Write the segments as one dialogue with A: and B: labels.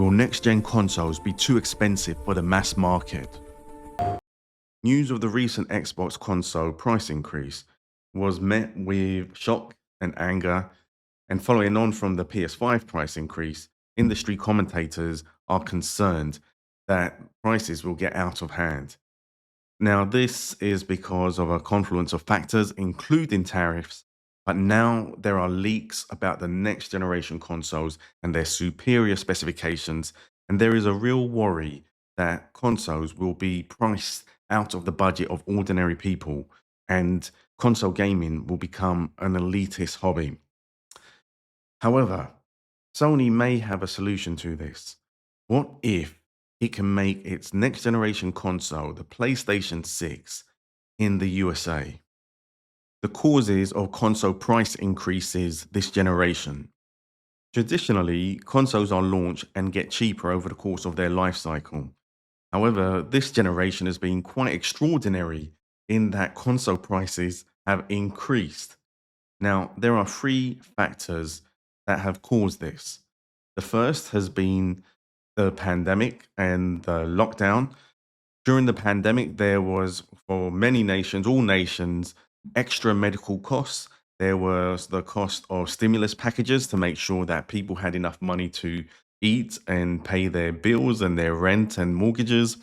A: Will next-gen consoles be too expensive for the mass market? News of the recent Xbox console price increase was met with shock and anger, and following on from the PS5 price increase, industry commentators are concerned that prices will get out of hand. Now, this is because of a confluence of factors, including tariffs, but now there are leaks about the next generation consoles and their superior specifications, and there is a real worry that consoles will be priced out of the budget of ordinary people, and console gaming will become an elitist hobby. However, Sony may have a solution to this. What if it can make its next generation console, the PlayStation 6, in the USA? The causes of console price increases this generation. Traditionally, consoles are launched and get cheaper over the course of their life cycle. However, this generation has been quite extraordinary in that console prices have increased. Now, there are three factors that have caused this. The first has been the pandemic and the lockdown. During the pandemic, there was, for many nations, all nations, extra medical costs. There was the cost of stimulus packages to make sure that people had enough money to eat and pay their bills and their rent and mortgages.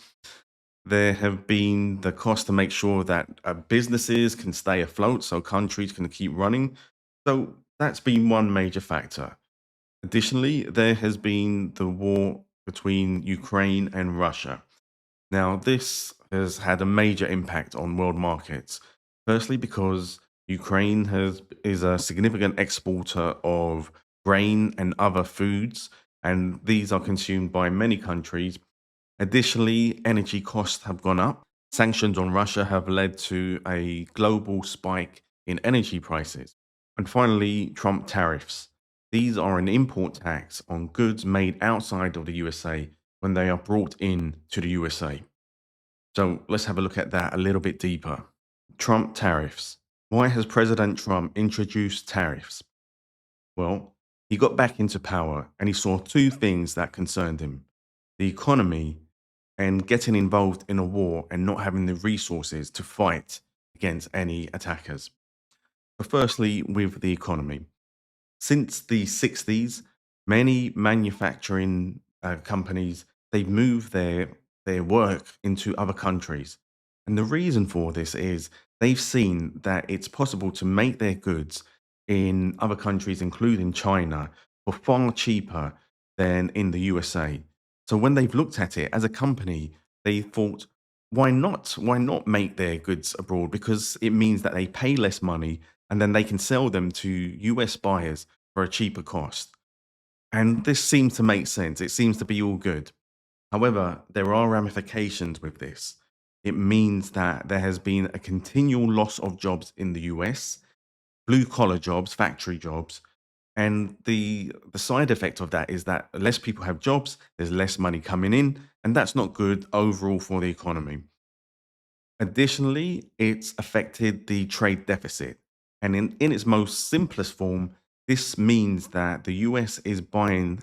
A: There have been the cost to make sure that businesses can stay afloat so countries can keep running. So that's been one major factor. Additionally, there has been the war between Ukraine and Russia. Now, this has had a major impact on world markets. Firstly, because is a significant exporter of grain and other foods, and these are consumed by many countries. Additionally, energy costs have gone up. Sanctions on Russia have led to a global spike in energy prices. And finally, Trump tariffs. These are an import tax on goods made outside of the USA when they are brought in to the USA. So let's have a look at that a little bit deeper. Trump tariffs. Why has President Trump introduced tariffs? Well, he got back into power and he saw two things that concerned him: the economy and getting involved in a war and not having the resources to fight against any attackers. But firstly, with the economy. Since the 60s, many manufacturing companies, they've moved their work into other countries. And the reason for this is they've seen that it's possible to make their goods in other countries, including China, for far cheaper than in the USA. So when they've looked at it as a company, they thought, why not? Why not make their goods abroad? Because it means that they pay less money and then they can sell them to US buyers for a cheaper cost. And this seems to make sense. It seems to be all good. However, there are ramifications with this. It means that there has been a continual loss of jobs in the US, blue collar jobs, factory jobs. And the side effect of that is that less people have jobs, there's less money coming in, and that's not good overall for the economy. Additionally, it's affected the trade deficit. And in its most simplest form, this means that the US is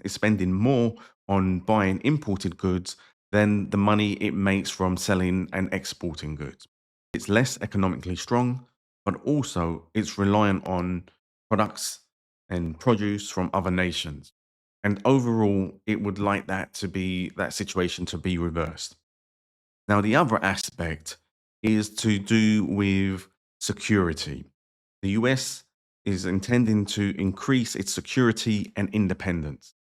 A: spending more on buying imported goods than the money it makes from selling and exporting goods. It's less economically strong, but also it's reliant on products and produce from other nations. And overall, it would like that situation to be reversed. Now, the other aspect is to do with security. The US is intending to increase its security and independence.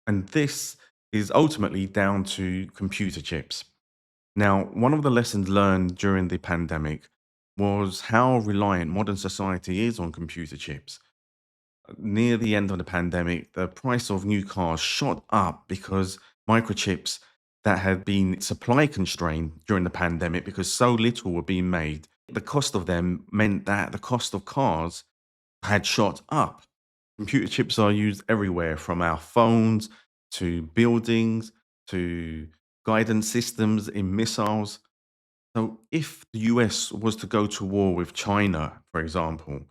A: And this is ultimately down to computer chips. Now, one of the lessons learned during the pandemic was how reliant modern society is on computer chips. Near the end of the pandemic, the price of new cars shot up because microchips that had been supply constrained during the pandemic because so little were being made, the cost of them meant that the cost of cars had shot up. Computer chips are used everywhere from our phones to buildings to guidance systems in missiles. So, if the US was to go to war with China, for example,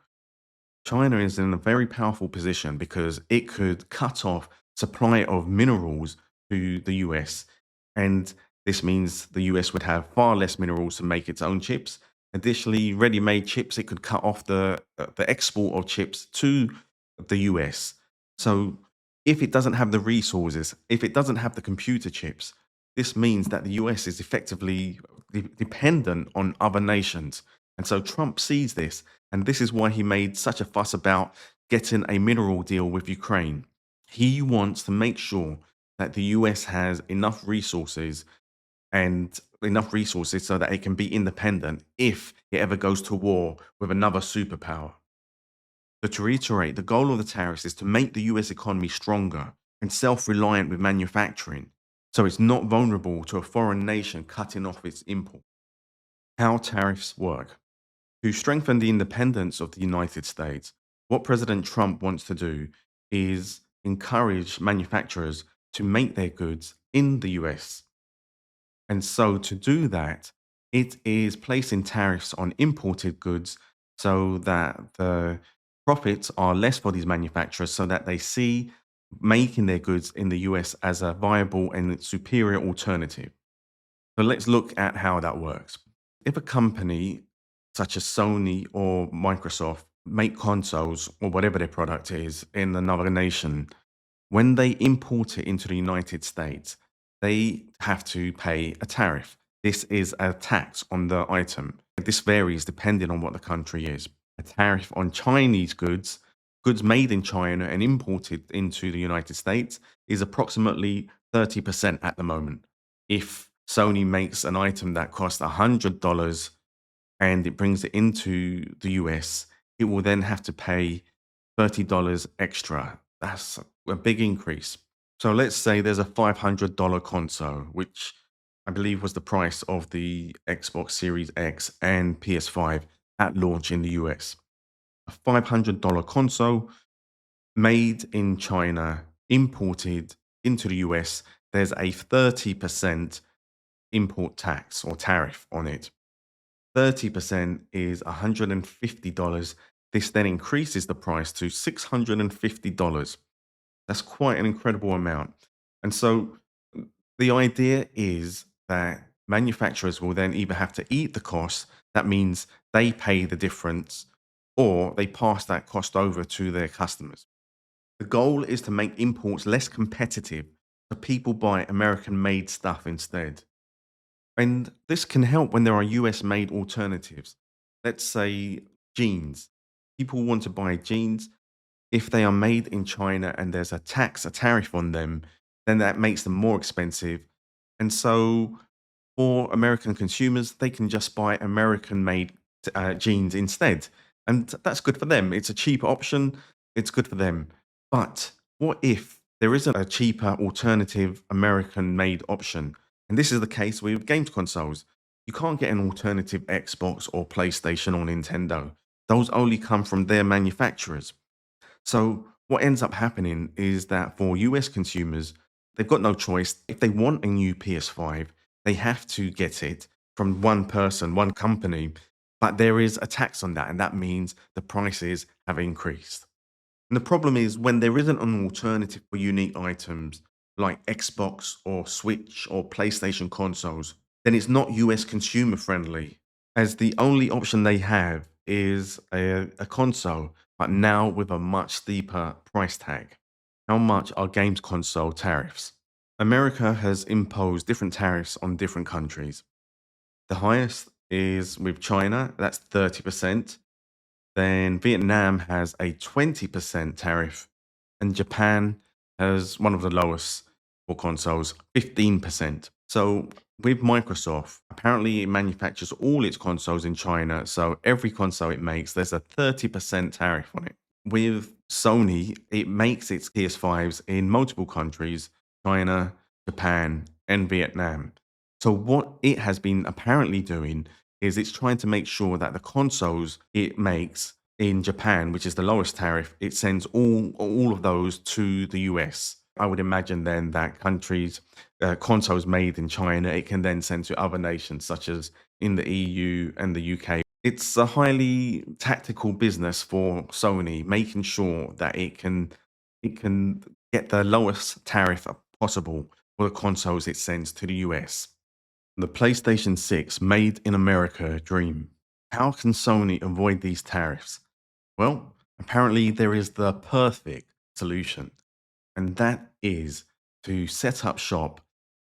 A: China is in a very powerful position because it could cut off supply of minerals to the US. And this means the US would have far less minerals to make its own chips. Additionally, ready-made chips, it could cut off the export of chips to the US. So if it doesn't have the resources, if it doesn't have the computer chips, this means that the US is effectively dependent on other nations. And so Trump sees this, and this is why he made such a fuss about getting a mineral deal with Ukraine. He wants to make sure that the US has enough resources so that it can be independent if it ever goes to war with another superpower. So to reiterate, the goal of the tariffs is to make the US economy stronger and self-reliant with manufacturing, so it's not vulnerable to a foreign nation cutting off its import. How tariffs work. To strengthen the independence of the United States, what President Trump wants to do is encourage manufacturers to make their goods in the US. And so to do that, it is placing tariffs on imported goods so that the profits are less for these manufacturers so that they see making their goods in the US as a viable and superior alternative. So let's look at how that works. If a company such as Sony or Microsoft make consoles or whatever their product is in another nation, when they import it into the United States, they have to pay a tariff. This is a tax on the item. This varies depending on what the country is. A tariff on Chinese goods, goods made in China and imported into the United States, is approximately 30% at the moment. If Sony makes an item that costs $100 and it brings it into the US, it will then have to pay $30 extra. That's a big increase. So let's say there's a $500 console, which I believe was the price of the Xbox Series X and PS5 at launch in the US. A $500 console made in China, imported into the US, there's a 30% import tax or tariff on it. 30% is $150. This then increases the price to $650. That's quite an incredible amount. And so the idea is that manufacturers will then either have to eat the cost, that means they pay the difference, or they pass that cost over to their customers. The goal is to make imports less competitive so people buy American made stuff instead. And this can help when there are US made alternatives. Let's say jeans. People want to buy jeans. If they are made in China and there's a tax, a tariff on them, then that makes them more expensive. And so for American consumers, they can just buy American made jeans instead. And that's good for them. It's a cheaper option. It's good for them. But what if there isn't a cheaper alternative American made option? And this is the case with games consoles. You can't get an alternative Xbox or PlayStation or Nintendo. Those only come from their manufacturers. So what ends up happening is that for US consumers, they've got no choice. If they want a new PS5, they have to get it from one person, one company. But there is a tax on that, and that means the prices have increased. And the problem is when there isn't an alternative for unique items like Xbox or Switch or PlayStation consoles, then it's not US consumer friendly, as the only option they have is a console, but now with a much steeper price tag. How much are games console tariffs? America has imposed different tariffs on different countries. The highest is with China, that's 30%. Then Vietnam has a 20% tariff, and Japan has one of the lowest for consoles, 15%. So with Microsoft, apparently it manufactures all its consoles in China. So every console it makes, there's a 30% tariff on it. With Sony, it makes its PS5s in multiple countries, China, Japan, and Vietnam. So what it has been apparently doing is it's trying to make sure that the consoles it makes in Japan, which is the lowest tariff, it sends all of those to the US. I would imagine then that countries, consoles made in China, it can then send to other nations such as in the EU and the UK. It's a highly tactical business for Sony, making sure that it can get the lowest tariff possible for the consoles it sends to the US. The PlayStation 6 Made in America dream. How can Sony avoid these tariffs? Well, apparently there is the perfect solution, and that is to set up shop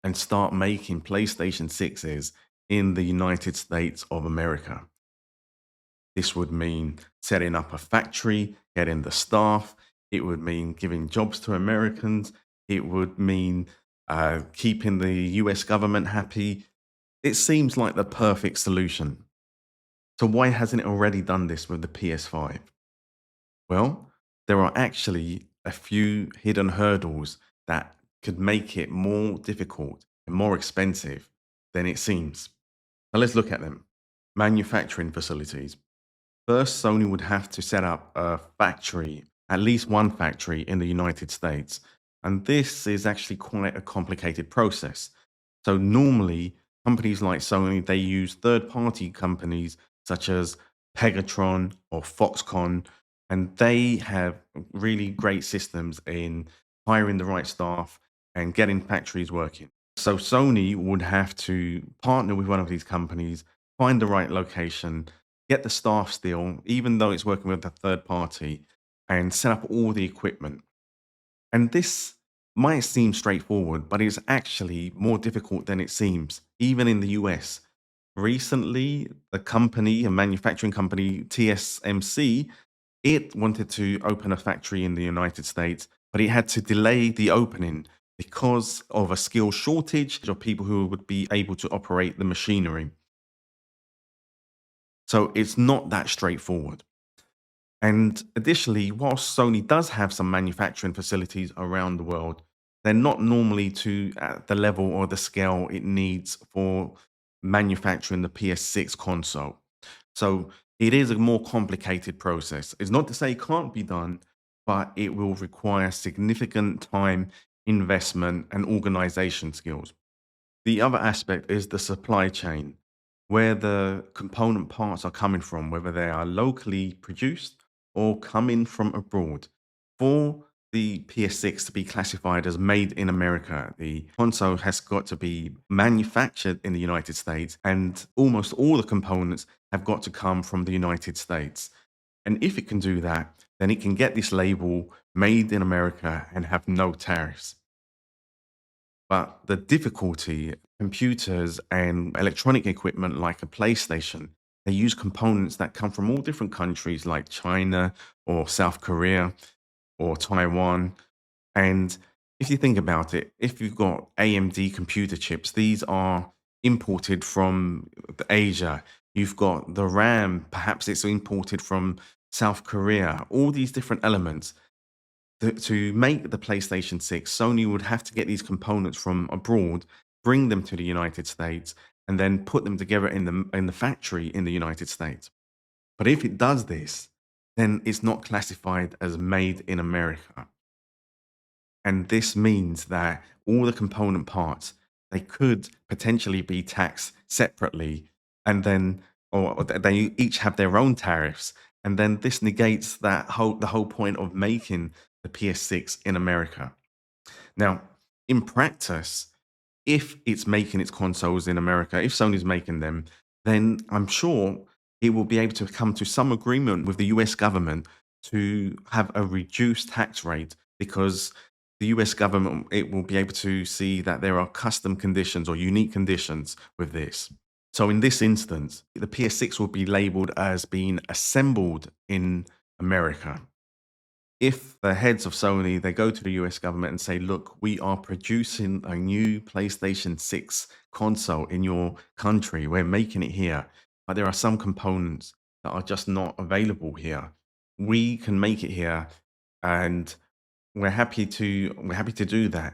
A: and start making PlayStation 6s in the United States of America. This would mean setting up a factory, getting the staff. It would mean giving jobs to Americans. It would mean keeping the US government happy. It seems like the perfect solution. So, why hasn't it already done this with the PS5? Well, there are actually a few hidden hurdles that could make it more difficult and more expensive than it seems. Now, let's look at them. Manufacturing facilities. First, Sony would have to set up a factory, at least one factory in the United States. And this is actually quite a complicated process. So normally, companies like Sony, they use third-party companies such as Pegatron or Foxconn, and they have really great systems in hiring the right staff and getting factories working. So Sony would have to partner with one of these companies, find the right location, get the staff still, even though it's working with a third party, and set up all the equipment. And this might seem straightforward, but it's actually more difficult than it seems, even in the US. Recently, a manufacturing company, TSMC, it wanted to open a factory in the United States, but it had to delay the opening because of a skill shortage of people who would be able to operate the machinery. So it's not that straightforward. And additionally, whilst Sony does have some manufacturing facilities around the world, they're not normally to at the level or the scale it needs for manufacturing the PS6 console. So it is a more complicated process. It's not to say it can't be done, but it will require significant time, investment, and organization skills. The other aspect is the supply chain, where the component parts are coming from, whether they are locally produced or coming from abroad. For the PS6 to be classified as made in America, the console has got to be manufactured in the United States, and almost all the components have got to come from the United States. And if it can do that, then it can get this label made in America and have no tariffs. But the difficulty, computers and electronic equipment like a PlayStation, they use components that come from all different countries like China or South Korea or Taiwan. And if you think about it, if you've got AMD computer chips, these are imported from Asia. You've got the RAM, perhaps it's imported from South Korea, all these different elements to make the PlayStation 6, Sony would have to get these components from abroad, bring them to the United States, and then put them together in the factory in the United States. But if it does this, then it's not classified as made in America. And this means that all the component parts, they could potentially be taxed separately, and then or they each have their own tariffs. And then this negates the whole point of making the PS6 in America. Now, in practice, if it's making its consoles in America, if Sony's making them, then I'm sure it will be able to come to some agreement with the US government to have a reduced tax rate, because the US government, it will be able to see that there are custom conditions or unique conditions with this. So in this instance, the PS6 will be labeled as being assembled in America. If the heads of Sony, they go to the US government and say, look, we are producing a new PlayStation 6 console in your country. We're making it here, but there are some components that are just not available here. We can make it here, and we're happy to do that.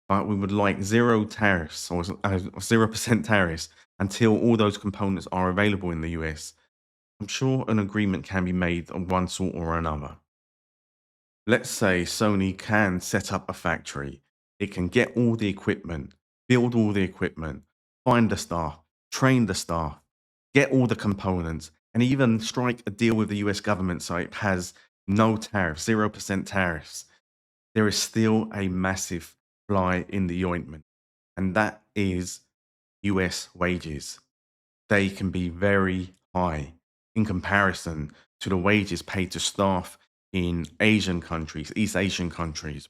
A: But we would like zero tariffs or 0% tariffs until all those components are available in the US. I'm sure an agreement can be made of one sort or another. Let's say Sony can set up a factory. It can get all the equipment, build all the equipment, find the staff, train the staff, get all the components, and even strike a deal with the US government so it has no tariffs, 0% tariffs. There is still a massive fly in the ointment. and that is US wages. They can be very high in comparison to the wages paid to staff in Asian countries, East Asian countries.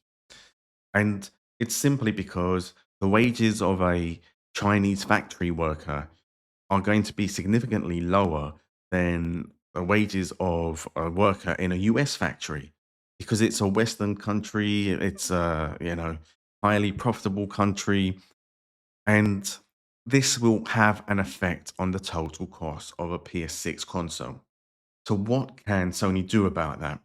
A: And it's simply because the wages of a Chinese factory worker are going to be significantly lower than the wages of a worker in a US factory because it's a Western country, it's a, highly profitable country, and this will have an effect on the total cost of a PS6 console. So what can Sony do about that?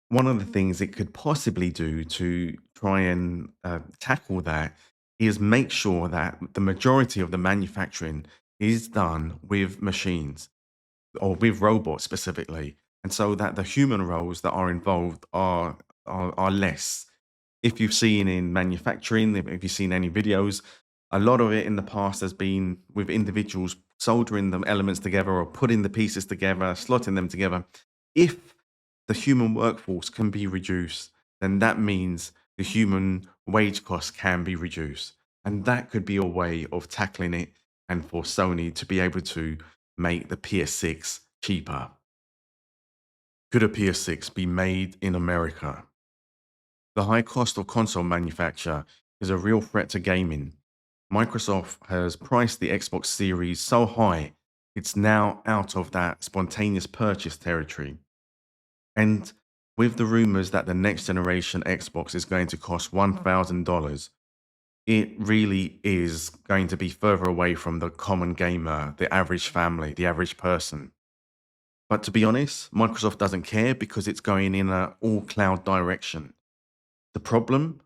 A: One of the things it could possibly do to try and tackle that is make sure that the majority of the manufacturing is done with machines or with robots specifically, and so that the human roles that are involved are less. If you've seen in manufacturing, if you've seen any videos, a lot of it in the past has been with individuals soldering the elements together or putting the pieces together, slotting them together. If the human workforce can be reduced, then that means the human wage costs can be reduced. And that could be a way of tackling it and for Sony to be able to make the PS6 cheaper. Could a PS6 be made in America? The high cost of console manufacture is a real threat to gaming. Microsoft has priced the Xbox Series so high, it's now out of that spontaneous purchase territory. And with the rumors that the next generation Xbox is going to cost $1,000, it really is going to be further away from the common gamer, the average family, the average person. But to be honest, Microsoft doesn't care because it's going in an all cloud direction. The problem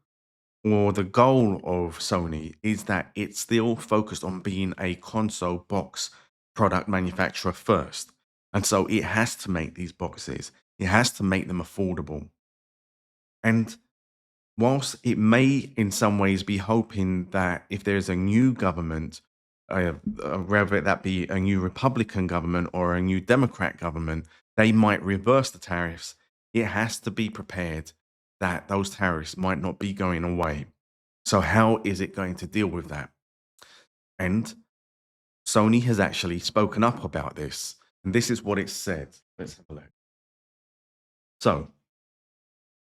A: or the goal of Sony is that it's still focused on being a console box product manufacturer first. And so it has to make these boxes, it has to make them affordable. And whilst it may in some ways be hoping that if there's a new government, whether that be a new Republican government or a new Democrat government, they might reverse the tariffs, it has to be prepared that those tariffs might not be going away. So, how is it going to deal with that? And Sony has actually spoken up about this. And this is what it said. Let's have a look. So,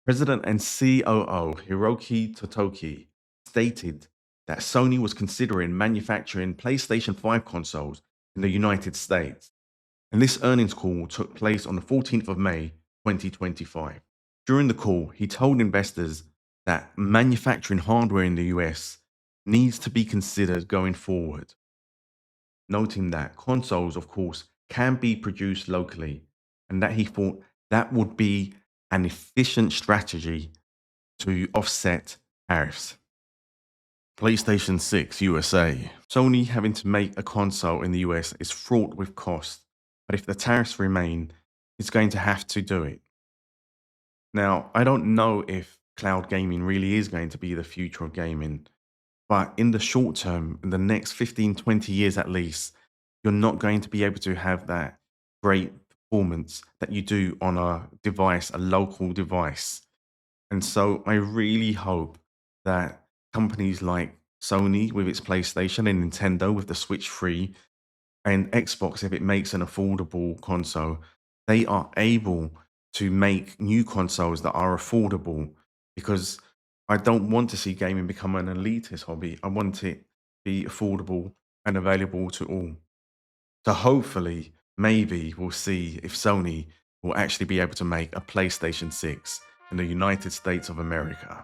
A: President and COO Hiroki Totoki stated that Sony was considering manufacturing PlayStation 5 consoles in the United States. And this earnings call took place on the 14th of May, 2025. During the call, he told investors that manufacturing hardware in the US needs to be considered going forward, noting that consoles, of course, can be produced locally and that he thought that would be an efficient strategy to offset tariffs. PlayStation 6 USA. Sony having to make a console in the US is fraught with cost, but if the tariffs remain, it's going to have to do it. Now, I don't know if cloud gaming really is going to be the future of gaming, but in the short term, in the next 15, 20 years at least, you're not going to be able to have that great performance that you do on a device, a local device. And so I really hope that companies like Sony with its PlayStation and Nintendo with the Switch 3 and Xbox, if it makes an affordable console, they are able to make new consoles that are affordable because I don't want to see gaming become an elitist hobby. I want it to be affordable and available to all. So hopefully, maybe we'll see if Sony will actually be able to make a PlayStation 6 in the United States of America.